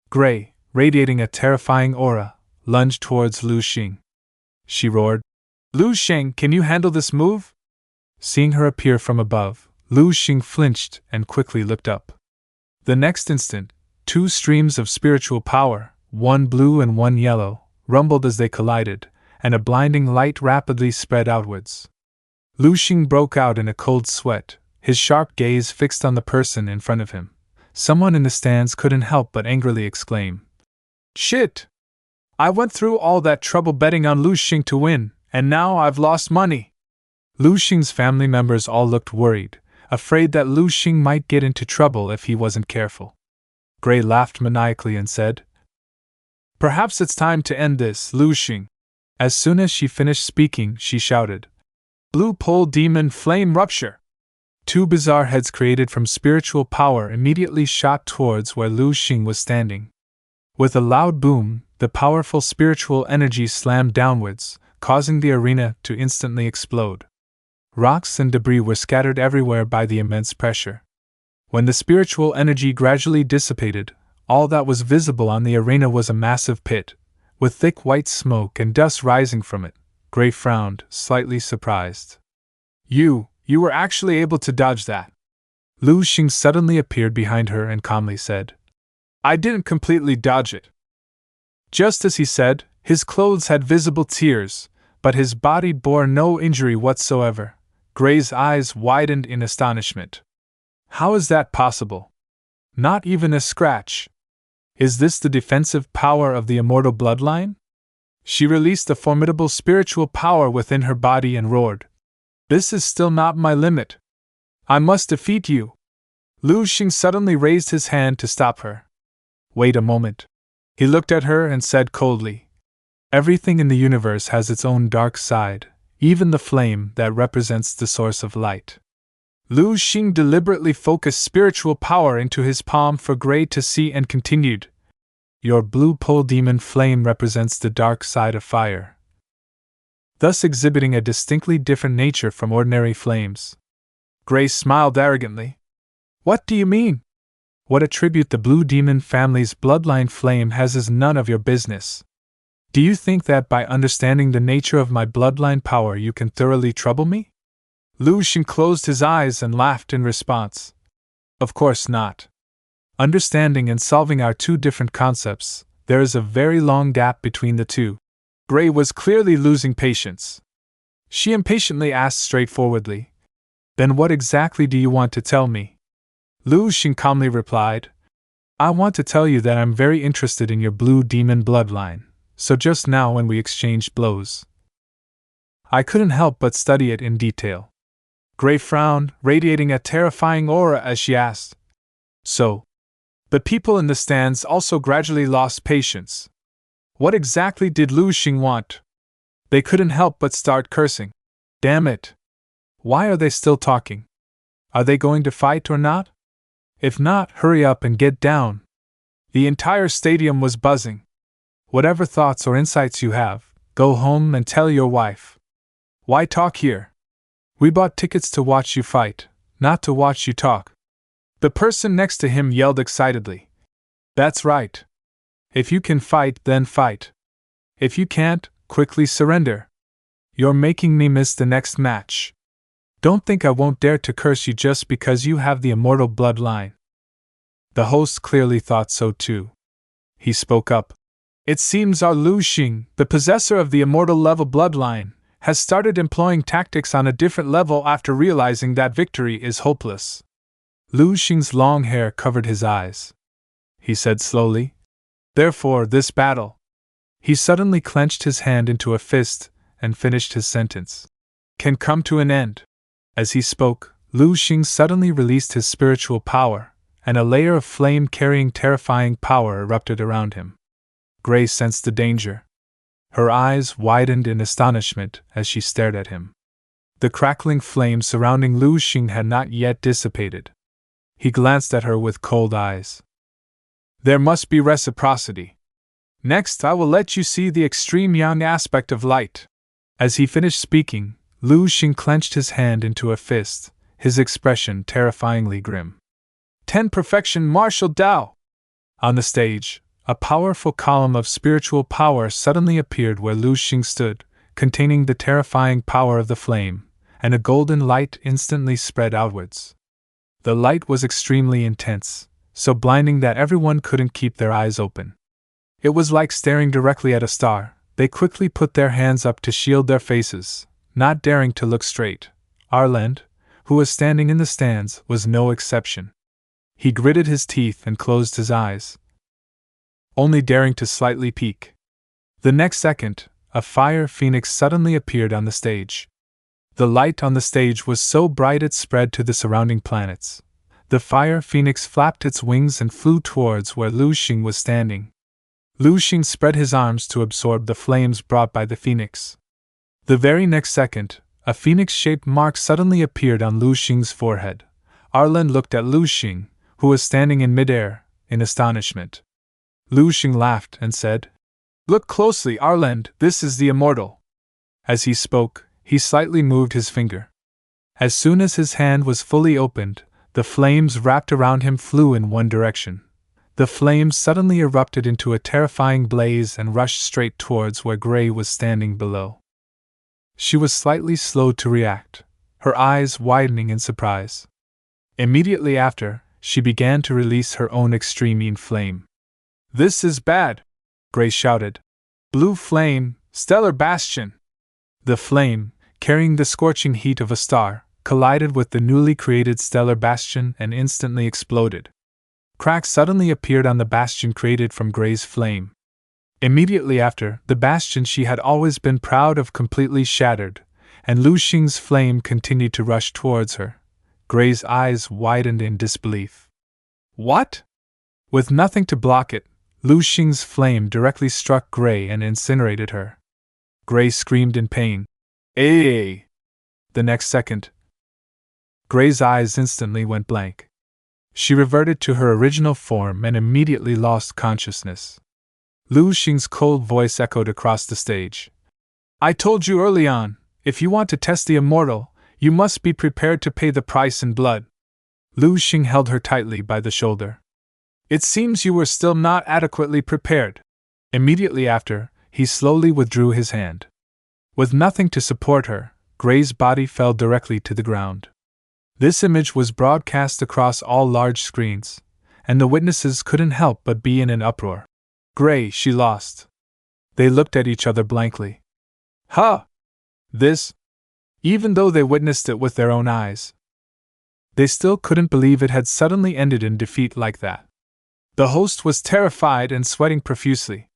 Gray, radiating a terrifying aura, lunged towards Lu Xing. She roared, "Lu Xing, can you handle this move?" Seeing her appear from above, Lu Xing flinched and quickly looked up. The next instant, two streams of spiritual power, one blue and one yellow, rumbled as they collided, and a blinding light rapidly spread outwards. Lu Xing broke out in a cold sweat, his sharp gaze fixed on the person in front of him. Someone in the stands couldn't help but angrily exclaim, "Shit! I went through all that trouble betting on Lu Xing to win, and now I've lost money." Lu Xing's family members all looked worried, afraid that Lu Xing might get into trouble if he wasn't careful. Gray laughed maniacally and said, "Perhaps it's time to end this, Lu Xing." As soon as she finished speaking, she shouted, "Blue Pole Demon Flame Rupture!" Two bizarre heads created from spiritual power immediately shot towards where Lu Xing was standing. With a loud boom, the powerful spiritual energy slammed downwards, causing the arena to instantly explode. Rocks and debris were scattered everywhere by the immense pressure. When the spiritual energy gradually dissipated, all that was visible on the arena was a massive pit, with thick white smoke and dust rising from it. Gray frowned, slightly surprised. You were actually able to dodge that." Lu Xing suddenly appeared behind her and calmly said, "I didn't completely dodge it." Just as he said, his clothes had visible tears, but his body bore no injury whatsoever. Gray's eyes widened in astonishment. "How is that possible? Not even a scratch. Is this the defensive power of the immortal bloodline?" She released the formidable spiritual power within her body and roared, "This is still not my limit. I must defeat you." Lu Xing suddenly raised his hand to stop her. "Wait a moment." He looked at her and said coldly, "Everything in the universe has its own dark side, even the flame that represents the source of light." Lu Xing deliberately focused spiritual power into his palm for Gray to see and continued, "Your blue pole demon flame represents the dark side of fire, thus exhibiting a distinctly different nature from ordinary flames." Gray smiled arrogantly. "What do you mean? What attribute the blue demon family's bloodline flame has is none of your business. Do you think that by understanding the nature of my bloodline power you can thoroughly trouble me?" Lu Xing closed his eyes and laughed in response. "Of course not. Understanding and solving are two different concepts. There is a very long gap between the two." Gray was clearly losing patience. She impatiently asked straightforwardly, "Then what exactly do you want to tell me?" Lu Xing calmly replied, "I want to tell you that I'm very interested in your blue demon bloodline, so just now when we exchanged blows, I couldn't help but study it in detail." Gray frowned, radiating a terrifying aura as she asked, "So, the people in the stands also gradually lost patience. What exactly did Lu Xing want?" They couldn't help but start cursing. "Damn it! Why are they still talking? Are they going to fight or not? If not, hurry up and get down." The entire stadium was buzzing. "Whatever thoughts or insights you have, go home and tell your wife. Why talk here? We bought tickets to watch you fight, not to watch you talk." The person next to him yelled excitedly, "That's right. If you can fight, then fight. If you can't, quickly surrender. You're making me miss the next match. Don't think I won't dare to curse you just because you have the immortal bloodline." The host clearly thought so too. He spoke up. "It seems our Lu Xing, the possessor of the immortal level bloodline, has started employing tactics on a different level after realizing that victory is hopeless." Lu Xing's long hair covered his eyes. He said slowly, "Therefore, this battle." He suddenly clenched his hand into a fist and finished his sentence. "Can come to an end." As he spoke, Lu Xing suddenly released his spiritual power, and a layer of flame-carrying terrifying power erupted around him. Gray sensed the danger. Her eyes widened in astonishment as she stared at him. The crackling flame surrounding Lu Xing had not yet dissipated. He glanced at her with cold eyes. "There must be reciprocity. Next, I will let you see the extreme yang aspect of light." As he finished speaking, Lu Xing clenched his hand into a fist, his expression terrifyingly grim. 10 Perfection Martial Dao! On the stage, a powerful column of spiritual power suddenly appeared where Lu Xing stood, containing the terrifying power of the flame, and a golden light instantly spread outwards. The light was extremely intense, so blinding that everyone couldn't keep their eyes open. It was like staring directly at a star. They quickly put their hands up to shield their faces, not daring to look straight. Arland, who was standing in the stands, was no exception. He gritted his teeth and closed his eyes, only daring to slightly peek. The next second, a fire phoenix suddenly appeared on the stage. The light on the stage was so bright it spread to the surrounding planets. The fire phoenix flapped its wings and flew towards where Lu Xing was standing. Lu Xing spread his arms to absorb the flames brought by the phoenix. The very next second, a phoenix-shaped mark suddenly appeared on Lu Xing's forehead. Arland looked at Lu Xing, who was standing in midair, in astonishment. Lu Xing laughed and said, "Look closely, Arland, this is the immortal." As he spoke, he slightly moved his finger. As soon as his hand was fully opened, the flames wrapped around him flew in one direction. The flames suddenly erupted into a terrifying blaze and rushed straight towards where Gray was standing below. She was slightly slow to react, her eyes widening in surprise. Immediately after, she began to release her own extreme flame. "This is bad!" Gray shouted. "Blue flame, stellar bastion!" The flame, carrying the scorching heat of a star, collided with the newly created stellar bastion and instantly exploded. Cracks suddenly appeared on the bastion created from Gray's flame. Immediately after, the bastion she had always been proud of completely shattered, and Lu Xing's flame continued to rush towards her. Gray's eyes widened in disbelief. What? With nothing to block it, Lu Xing's flame directly struck Gray and incinerated her. Gray screamed in pain. "Ay!" The next second, Gray's eyes instantly went blank. She reverted to her original form and immediately lost consciousness. Lu Xing's cold voice echoed across the stage. "I told you early on, if you want to test the immortal, you must be prepared to pay the price in blood." Lu Xing held her tightly by the shoulder. "It seems you were still not adequately prepared." Immediately after, he slowly withdrew his hand. With nothing to support her, Gray's body fell directly to the ground. This image was broadcast across all large screens, and the witnesses couldn't help but be in an uproar. "Gray, she lost." They looked at each other blankly. "Huh! This?" Even though they witnessed it with their own eyes, they still couldn't believe it had suddenly ended in defeat like that. The host was terrified and sweating profusely.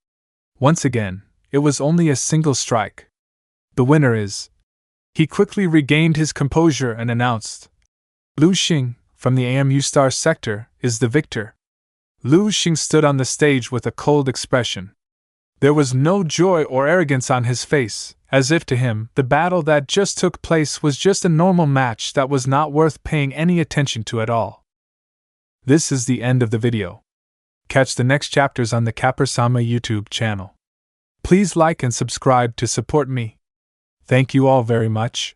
Once again, it was only a single strike. "The winner is..." He quickly regained his composure and announced, "Lu Xing, from the AMU Star sector, is the victor." Lu Xing stood on the stage with a cold expression. There was no joy or arrogance on his face, as if to him the battle that just took place was just a normal match that was not worth paying any attention to at all. This is the end of the video. Catch the next chapters on the Kappa-sama YouTube channel. Please like and subscribe to support me. Thank you all very much.